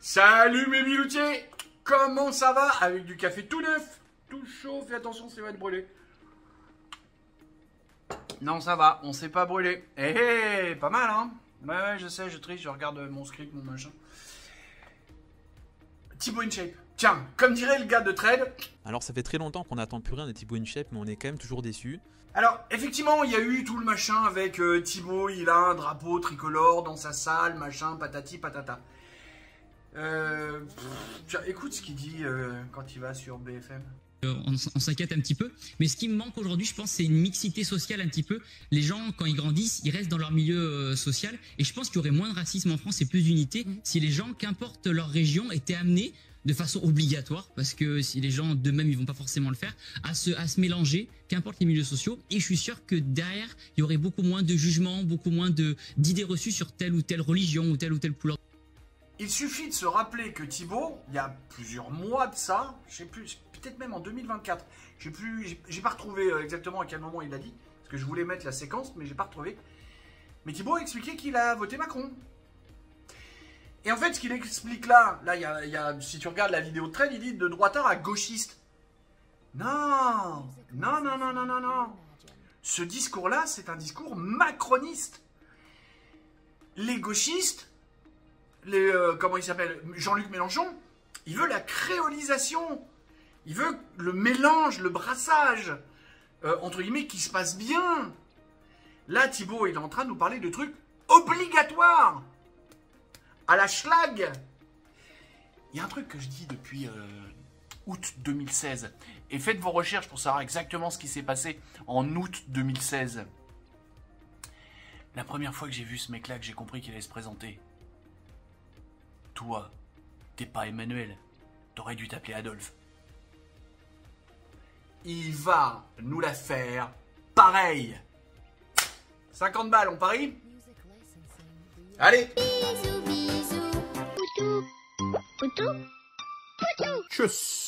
Salut mes biloutiers. Comment ça va? Avec du café tout neuf, tout chaud, fais attention, ça va être brûlé. Non, ça va, on s'est pas brûlé. Eh, pas mal, hein? Ouais, je sais, je triche, je regarde mon script, mon machin. Thibaut InShape. Tiens, comme dirait le gars de Trade. Alors ça fait très longtemps qu'on n'attend plus rien de Thibaut InShape, mais on est quand même toujours déçus. Alors, effectivement, il y a eu tout le machin avec Thibaut, il a un drapeau tricolore dans sa salle, machin, patati patata. Tiens, écoute ce qu'il dit quand il va sur BFM. On s'inquiète un petit peu, mais ce qui me manque aujourd'hui, je pense, c'est une mixité sociale un petit peu. Les gens, quand ils grandissent, ils restent dans leur milieu social, et je pense qu'il y aurait moins de racisme en France et plus d'unité si les gens, qu'importe leur région, étaient amenés de façon obligatoire, parce que si les gens d'eux-mêmes ils vont pas forcément le faire, à se mélanger, qu'importe les milieux sociaux, et je suis sûr que derrière il y aurait beaucoup moins de jugements, beaucoup moins d'idées reçues sur telle ou telle religion ou telle couleur. Il suffit de se rappeler que Thibaut, il y a plusieurs mois de ça, je sais plus, peut-être même en 2024, j'ai pas retrouvé exactement à quel moment il l'a dit, parce que je voulais mettre la séquence, mais j'ai pas retrouvé. Mais Thibaut a expliqué qu'il a voté Macron. Et en fait, ce qu'il explique là, si tu regardes la vidéo de Trade, il dit de droitard à gauchiste. Non, non, non, non, non, non, non. Ce discours-là, c'est un discours macroniste. Les gauchistes, comment il s'appelle, Jean-Luc Mélenchon, il veut la créolisation. Il veut le mélange, le brassage, entre guillemets, qui se passe bien. Là, Thibaut, il est en train de nous parler de trucs obligatoires. À la schlag. Il y a un truc que je dis depuis août 2016. Et faites vos recherches pour savoir exactement ce qui s'est passé en août 2016. La première fois que j'ai vu ce mec-là, que j'ai compris qu'il allait se présenter. Toi, t'es pas Emmanuel. T'aurais dû t'appeler Adolphe. Il va nous la faire pareil. 50 balles, on parie? Allez. Tchuss.